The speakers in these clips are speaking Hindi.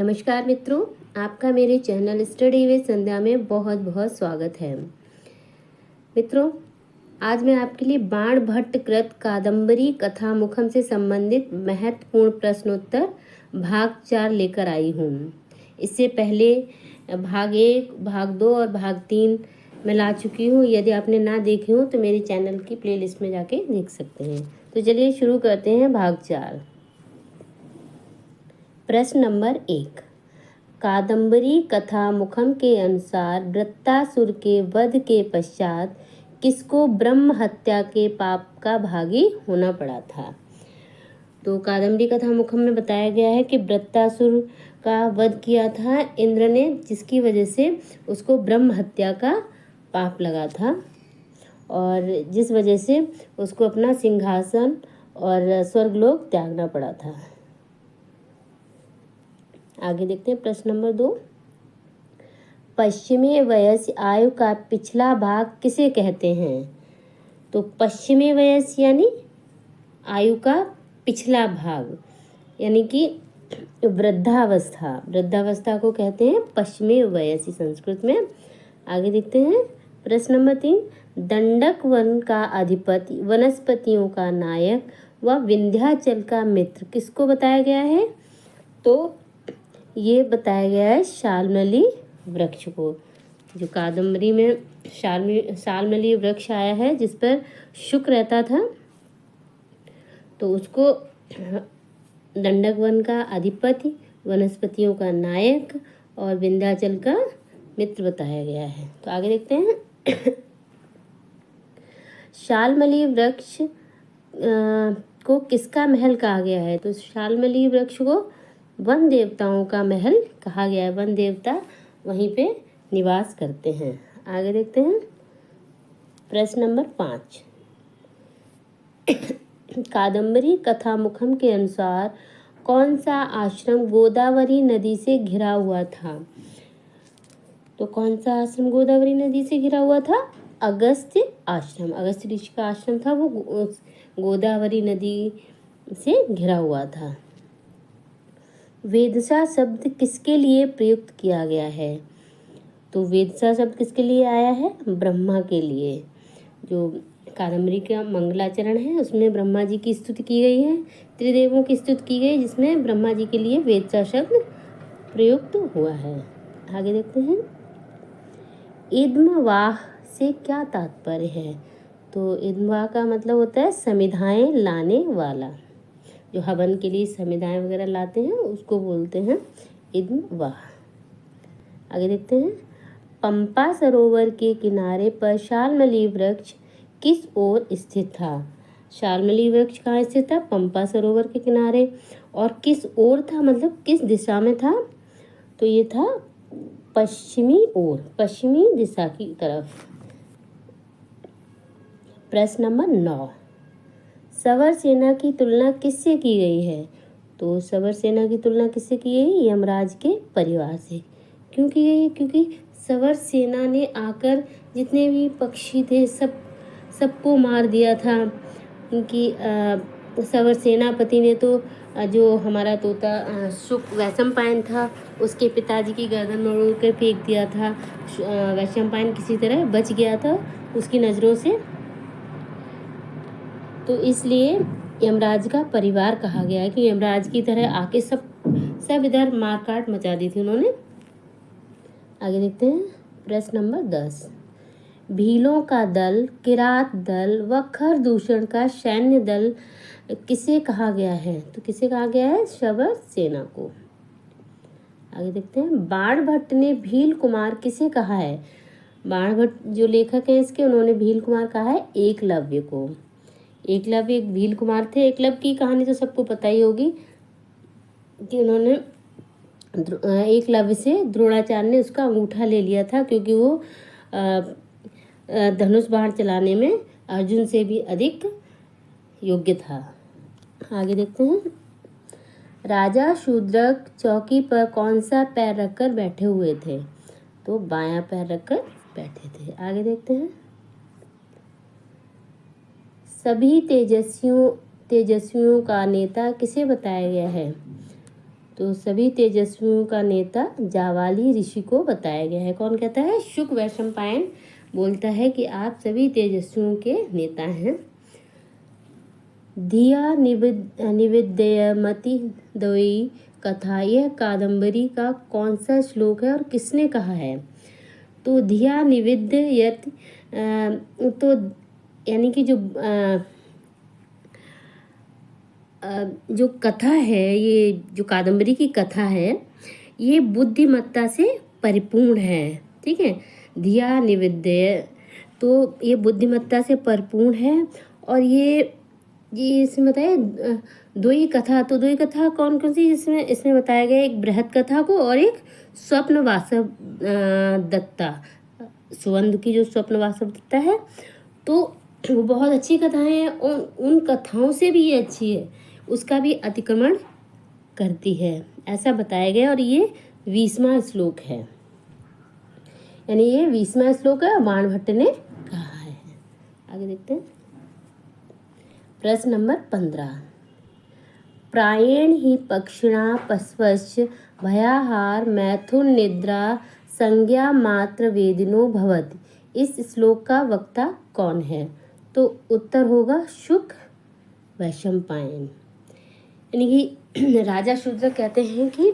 नमस्कार मित्रों, आपका मेरे चैनल स्टडी विद संध्या में बहुत बहुत स्वागत है। मित्रों, आज मैं आपके लिए बाणभट्ट कृत कादम्बरी कथामुखम से संबंधित महत्वपूर्ण प्रश्नोत्तर भाग 4 लेकर आई हूँ। इससे पहले भाग 1, भाग 2 और भाग 3 मैं ला चुकी हूँ। यदि आपने ना देखे हो तो मेरे चैनल की प्लेलिस्ट में जाके देख सकते हैं। तो चलिए शुरू करते हैं भाग 4। प्रश्न नंबर 1। कादम्बरी कथामुखम के अनुसार वृत्तासुर के वध के पश्चात किसको ब्रह्म हत्या के पाप का भागी होना पड़ा था? तो कादम्बरी कथामुखम में बताया गया है कि वृत्तासुर का वध किया था इंद्र ने, जिसकी वजह से उसको ब्रह्म हत्या का पाप लगा था और जिस वजह से उसको अपना सिंहासन और स्वर्गलोक त्यागना पड़ा था। आगे देखते हैं प्रश्न नंबर 2। पश्चिमी वयस्य आयु का पिछला भाग किसे कहते हैं? तो पश्चिमी वयस्य यानी आयु का पिछला भाग, यानी कि वृद्धावस्था। वृद्धावस्था को कहते हैं पश्चिमी वयस्य संस्कृत में। आगे देखते हैं प्रश्न नंबर 3। दंडक वन का अधिपति, वनस्पतियों का नायक व विंध्याचल का मित्र किसको बताया गया है? तो ये बताया गया है शाल्मली वृक्ष को। जो कादम्बरी में शाल्मली वृक्ष आया है जिस पर शुक रहता था, तो उसको दंडक वन का अधिपति, वनस्पतियों का नायक और विंध्याचल का मित्र बताया गया है। तो आगे देखते हैं शाल्मली वृक्ष को किसका महल कहा गया है? तो शाल्मली वृक्ष को वन देवताओं का महल कहा गया है। वन देवता वहीं पे निवास करते हैं। आगे देखते हैं प्रश्न नंबर 5। कादम्बरी कथामुखम के अनुसार कौन सा आश्रम गोदावरी नदी से घिरा हुआ था? तो कौन सा आश्रम गोदावरी नदी से घिरा हुआ था? अगस्त्य आश्रम। अगस्त्य ऋषि का आश्रम था, वो गोदावरी नदी से घिरा हुआ था। वेधसा शब्द किसके लिए प्रयुक्त किया गया है? तो वेधसा शब्द किसके लिए आया है? ब्रह्मा के लिए। जो कादम्बरी का मंगलाचरण है उसमें ब्रह्मा जी की स्तुति की गई है, त्रिदेवों की स्तुति की गई, जिसमें ब्रह्मा जी के लिए वेधसा शब्द प्रयुक्त हुआ है। आगे देखते हैं इद्मवाह से क्या तात्पर्य है? तो इद्मवाह का मतलब होता है समिधाएं लाने वाला। जो हवन के लिए समिधाएं वगैरह लाते हैं उसको बोलते हैं इद्मवाह। आगे देखते हैं पंपा सरोवर के किनारे पर शाल्मली वृक्ष किस ओर स्थित था? शाल्मली वृक्ष कहाँ स्थित था? पंपा सरोवर के किनारे। और किस ओर था, मतलब किस दिशा में था? तो ये था पश्चिमी ओर, पश्चिमी दिशा की तरफ। प्रश्न नंबर 9। सवर सेना की तुलना किससे की गई है? तो सवर सेना की तुलना किससे की गई? यमराज के परिवार से। क्यों की गई? क्योंकि सवर सेना ने आकर जितने भी पक्षी थे सबको मार दिया था। क्योंकि सवर सेनापति ने तो जो हमारा तोता शुक वैशंपायन था उसके पिताजी की गर्दन तोड़ कर फेंक दिया था। वैशंपायन किसी तरह बच गया था उसकी नज़रों से, तो इसलिए यमराज का परिवार कहा गया है कि यमराज की तरह आके सब इधर मारकाट मचा दी थी उन्होंने। आगे देखते हैं प्रश्न नंबर 10। भीलों का दल, किरात दल व खरदूषण का सैन्य दल किसे कहा गया है? तो किसे कहा गया है? सवर सेना को। आगे देखते हैं बाणभट्ट ने भील कुमार किसे कहा है? बाणभट्ट जो लेखक है इसके, उन्होंने भील कुमार कहा है एकलव्य को। एकलव्य एक भील कुमार थे। एकलव्य की कहानी तो सबको पता ही होगी कि उन्होंने एकलव्य से द्रोणाचार्य ने उसका अंगूठा ले लिया था, क्योंकि वो धनुष बाण चलाने में अर्जुन से भी अधिक योग्य था। आगे देखते हैं राजा शूद्रक चौकी पर कौन सा पैर रखकर बैठे हुए थे? तो बायां पैर रखकर बैठे थे। आगे देखते हैं सभी तेजस्वियों का नेता किसे बताया गया है? तो सभी तेजस्वियों का नेता जावाली ऋषि को बताया गया है। कौन कहता है? शुक वैशंपायन बोलता है कि आप सभी तेजस्वियों के नेता हैं। धिया निविद्यमति द्वयी कथा, यह कादम्बरी का कौन सा श्लोक है और किसने कहा है? तो धिया निविद्यत तो यानी कि जो कथा है, ये जो कादम्बरी की कथा है, ये बुद्धिमत्ता से परिपूर्ण है। ठीक है, धिया निविद्य, तो ये बुद्धिमत्ता से परिपूर्ण है। और ये इसमें बताया दो ही कथा। तो दो ही कथा कौन कौन सी? इसमें बताया गया एक बृहद कथा को और एक स्वप्न वासव दत्ता, सुवंध की जो स्वप्न वासव दत्ता है, तो वो बहुत अच्छी कथाएं हैं। और उन कथाओं से भी ये अच्छी है, उसका भी अतिक्रमण करती है, ऐसा बताया गया। और ये 20वां श्लोक है, यानी ये 20वां श्लोक है, बाणभट्ट ने कहा है। आगे देखते हैं। प्रश्न नंबर 15। प्रायेण ही पक्षिणा पश्वश्च भयाहार मैथुन निद्रा संज्ञा मात्र वेदिनो भवति। इस श्लोक का वक्ता कौन है? तो उत्तर होगा शुक वैशंपायन। यानी कि राजा शूद्र कहते हैं कि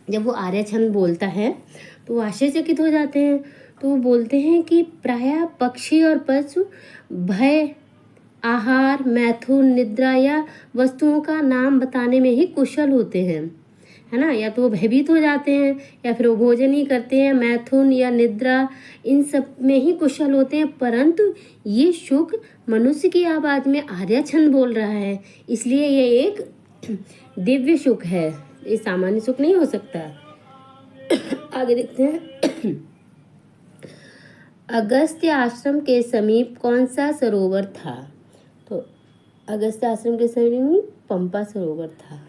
जब वो आर्यछंद बोलता है तो वो आश्चर्यचकित हो जाते हैं। तो वो बोलते हैं कि प्रायः पक्षी और पशु भय, आहार, मैथुन, निद्रा या वस्तुओं का नाम बताने में ही कुशल होते हैं, है ना। या तो वो भयभीत हो जाते हैं या फिर वो भोजन ही करते हैं, मैथुन या निद्रा, इन सब में ही कुशल होते हैं। परंतु ये शुक मनुष्य की आवाज में आर्यछंद बोल रहा है, इसलिए ये एक दिव्य शुक है, ये सामान्य शुक नहीं हो सकता। आगे देखते हैं। अगस्त्य आश्रम के समीप कौन सा सरोवर था? तो अगस्त्य आश्रम के समीप पंपा सरोवर था।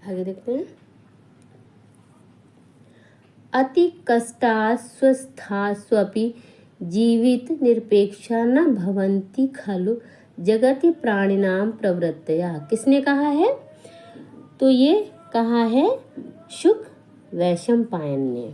आगे देखते हैं। अति कष्टा स्वस्था स्वपि जीवित निरपेक्षा न भवन्ति खलु जगति प्राणिनाम प्रवृत्तया। किसने कहा है? तो ये कहा है शुक वैशंपायन ने।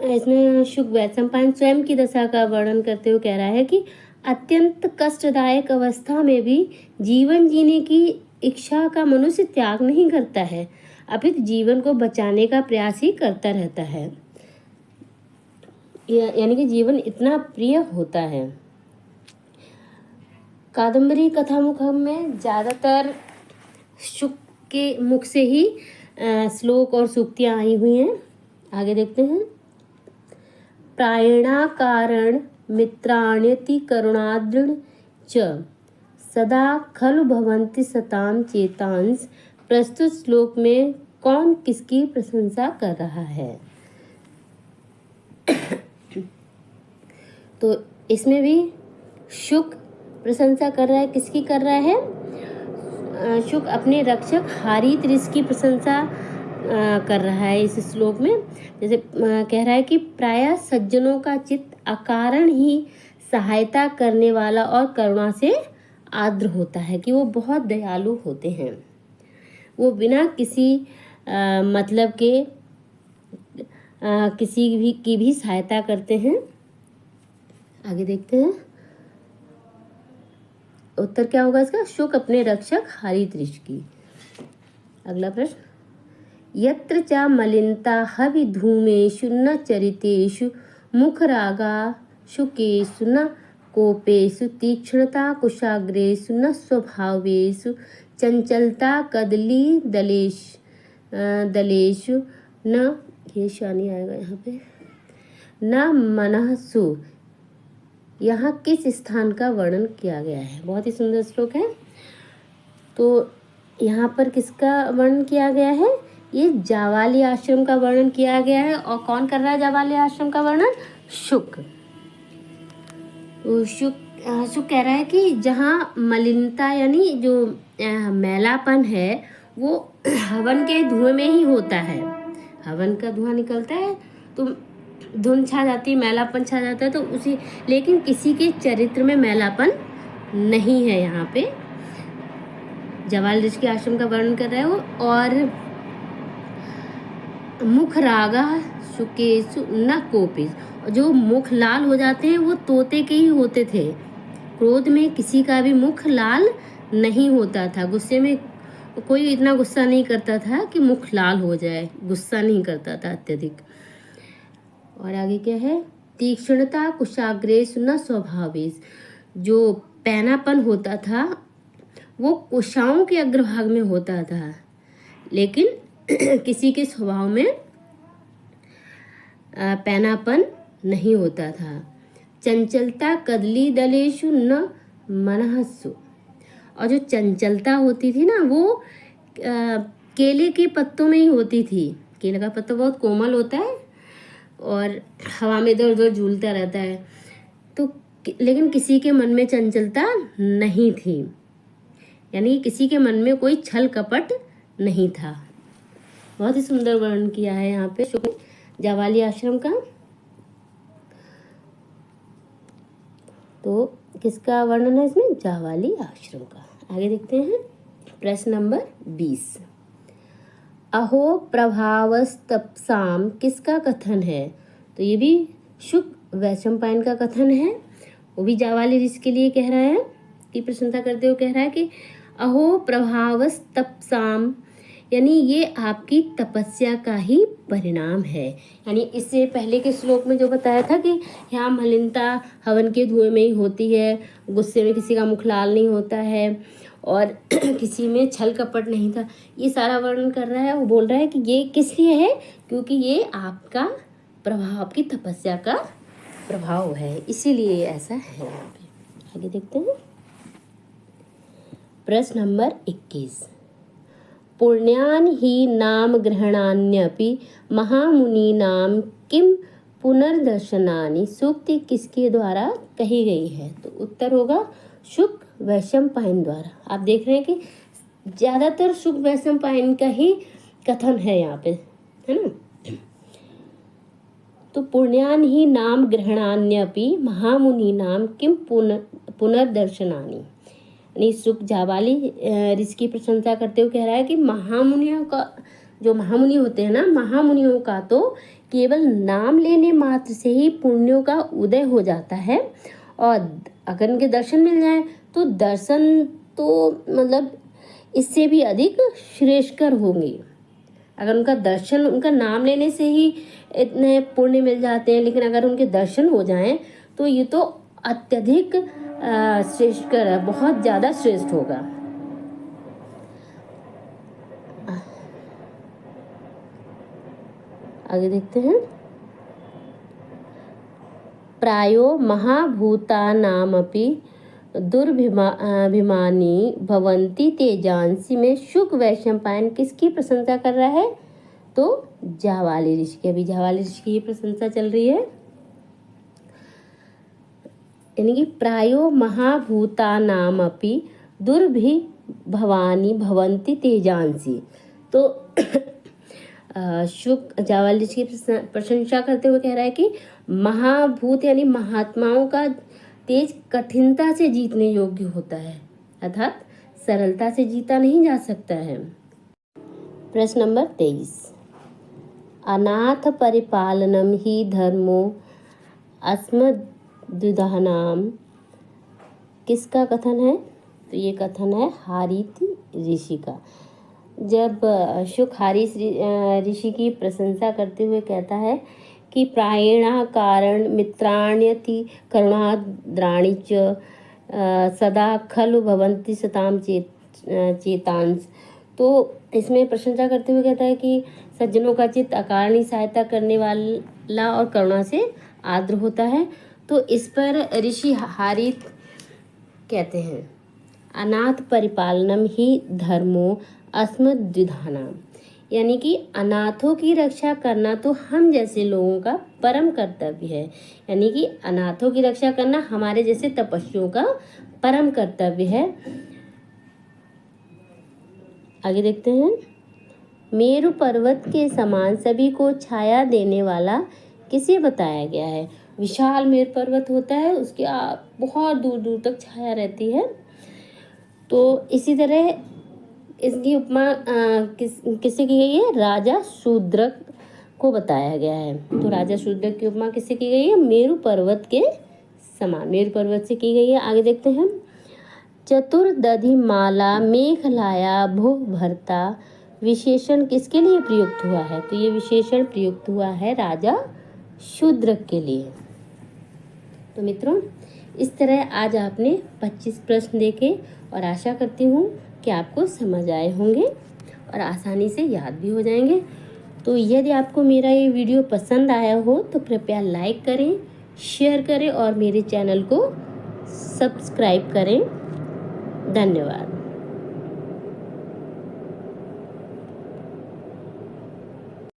इसमें शुक वैशंपायन स्वयं की दशा का वर्णन करते हुए कह रहा है कि अत्यंत कष्टदायक अवस्था में भी जीवन जीने की इच्छा का मनुष्य त्याग नहीं करता है, अपितु जीवन को बचाने का प्रयास ही करता रहता है। यानी कि जीवन इतना प्रिय होता है। कादम्बरी कथामुखम में ज़्यादातर शुक के मुख से ही श्लोक और सूक्तियाँ आई हुई हैं। आगे देखते हैं। प्रायणा कारण मित्राण्यति करुणादृढ़ च सदा खलु भवन्ति सताम चेतांस। प्रस्तुत श्लोक में कौन किसकी प्रशंसा कर रहा है? तो इसमें भी शुक प्रशंसा कर रहा है। किसकी कर रहा है? शुक अपने रक्षक हारीत ऋषि की प्रशंसा कर रहा है इस श्लोक में। जैसे कह रहा है कि प्रायः सज्जनों का चित्त अकारण ही सहायता करने वाला और करुणा से आर्द्र होता है, कि वो बहुत दयालु होते हैं, वो बिना किसी मतलब के किसी भी की भी सहायता करते हैं। आगे देखते हैं उत्तर क्या होगा इसका? शुक अपने रक्षक हारीत ऋषि की। अगला प्रश्न। यत्र च मलिनता हवि धूमेषु न चरितेषु मुखरागा शुकेषु न कोपेषु तीक्ष्णता कुशाग्रेषु न स्वभावेषु चंचलता कदली दलेषु न, ये शानी आएगा यहाँ पे, न मनसु। यहाँ किस स्थान का वर्णन किया गया है? बहुत ही सुंदर श्लोक है। तो यहाँ पर किसका वर्णन किया गया है? ये जावाली आश्रम का वर्णन किया गया है। और कौन कर रहा है जावाली आश्रम का वर्णन? शुक। शुक कह रहा है कि जहाँ मलिनता यानी जो मैलापन है वो हवन के धुएं में ही होता है। हवन का धुआं निकलता है तो धुंध छा जाती है, मैलापन छा जाता है, तो उसी, लेकिन किसी के चरित्र में मैलापन नहीं है यहाँ पे। जावाल ऋषि के आश्रम का वर्णन कर रहा है वो। और मुख रागा सुकेशु न कोपिस, जो मुख लाल हो जाते हैं वो तोते के ही होते थे। क्रोध में किसी का भी मुख लाल नहीं होता था, गुस्से में कोई इतना गुस्सा नहीं करता था कि मुख लाल हो जाए, गुस्सा नहीं करता था अत्यधिक। और आगे क्या है, तीक्ष्णता कुशाग्रेस न स्वभावेश, जो पैनापन होता था वो कुशाओं के अग्रभाग में होता था, लेकिन किसी के स्वभाव में पैनापन नहीं होता था। चंचलता कदली दलेशु न मनहसु, और जो चंचलता होती थी ना वो केले के पत्तों में ही होती थी। केले का पत्ता बहुत कोमल होता है और हवा में इधर उधर झूलता रहता है, तो लेकिन किसी के मन में चंचलता नहीं थी, यानी किसी के मन में कोई छल कपट नहीं था। बहुत ही सुंदर वर्णन किया है यहाँ पे शुक जावाली आश्रम का। तो किसका वर्णन है इसमें, जावाली आश्रम का। आगे देखते हैं प्रश्न नंबर 20। अहो प्रभावस्तपसाम किसका कथन है, तो ये भी शुक वैशंपायन का कथन है। वो भी जावाली ऋषि के लिए कह रहा है कि प्रशंसा करते हुए कह रहा है कि अहो प्रभावस्तपसाम, यानी ये आपकी तपस्या का ही परिणाम है। यानी इससे पहले के श्लोक में जो बताया था कि यहाँ मलिनता हवन के धुएं में ही होती है, गुस्से में किसी का मुख लाल नहीं होता है और किसी में छल कपट नहीं था, ये सारा वर्णन कर रहा है। वो बोल रहा है कि ये किस लिए है, क्योंकि ये आपका प्रभाव, आपकी तपस्या का प्रभाव है, इसीलिए ऐसा है यहाँ पे। आगे देखते हैं प्रश्न नंबर 21। पुण्यान ही नाम ग्रहणान्यपि महामुनीनाम किम पुनर्दर्शनानि, सूक्ति किसके द्वारा कही गई है, तो उत्तर होगा शुक वैशंपायन द्वारा। आप देख रहे हैं कि ज्यादातर शुक वैशंपायन का ही कथन है यहाँ पे, है ना। तो पुण्यान ही नाम ग्रहणान्यपि महामुनीनाम किम पुनर्दर्शनानि, यानी शुक जावाली ऋषि की प्रशंसा करते हुए कह रहा है कि महामुनियों का, जो महामुनि होते हैं ना, महामुनियों का तो केवल नाम लेने मात्र से ही पुण्यों का उदय हो जाता है, और अगर उनके दर्शन मिल जाए तो दर्शन तो मतलब इससे भी अधिक श्रेष्ठकर होंगे। अगर उनका दर्शन, उनका नाम लेने से ही इतने पुण्य मिल जाते हैं, लेकिन अगर उनके दर्शन हो जाएं तो ये तो अत्यधिक श्रेष्ठ कर, बहुत ज़्यादा श्रेष्ठ होगा। आगे देखते हैं प्रायो महाभूतानामपि दुर्भिमानी भवन्ति तेजांसी में शुक वैशंपायन किसकी प्रशंसा कर रहा है, तो जावाली ऋषि की। अभी जावाली ऋषि की प्रशंसा चल रही है, यानी कि प्रायो महाभूतानामपि दुर्भिभवानी भवन्ति तेजांसी। तो शुक जावाली ऋषि की प्रशंसा करते हुए कह रहा है कि महाभूत यानी महात्माओं का तेज कठिनता से जीतने योग्य होता है, अर्थात सरलता से जीता नहीं जा सकता है। प्रश्न नंबर 23। अनाथ परिपालनम ही धर्मो अस्मद्युधानाम किसका कथन है, तो ये कथन है हारीति ऋषि का। जब शुक हारीस ऋषि की प्रशंसा करते हुए कहता है कि प्रायणा कारण मित्राण्यति करुणाद्राणि च सदा खलु भवन्ति सताम चेतांस, तो इसमें प्रशंसा करते हुए कहता है कि सज्जनों का चित्त अकारणी सहायता करने वाला और करुणा से आर्द्र होता है। तो इस पर ऋषि हारीत कहते हैं अनाथ परिपालनम ही धर्मो अस्मद्युधानाम, यानी कि अनाथों की रक्षा करना तो हम जैसे लोगों का परम कर्तव्य है, यानी कि अनाथों की रक्षा करना हमारे जैसे तपस्वियों का परम कर्तव्य है। आगे देखते हैं मेरु पर्वत के समान सभी को छाया देने वाला किसे बताया गया है। विशाल मेरु पर्वत होता है, उसके बहुत दूर दूर तक छाया रहती है। तो इसी तरह इसकी उपमा किससे की गई है? राजा शूद्रक को बताया गया है। तो राजा शूद्रक की उपमा किससे की गई है? मेरु पर्वत के समान, मेरु पर्वत से की गई है। आगे देखते हैं। चतुर्दधि माला मेघलाया भो भरता विशेषण किसके लिए प्रयुक्त हुआ है? तो ये विशेषण प्रयुक्त हुआ है राजा शूद्रक के लिए। तो मित्रों, इस तरह आज आपने 25 प्रश्न देखे और आशा करती हूँ कि आपको समझ आए होंगे और आसानी से याद भी हो जाएंगे। तो यदि आपको मेरा ये वीडियो पसंद आया हो तो कृपया लाइक करें, शेयर करें और मेरे चैनल को सब्सक्राइब करें। धन्यवाद।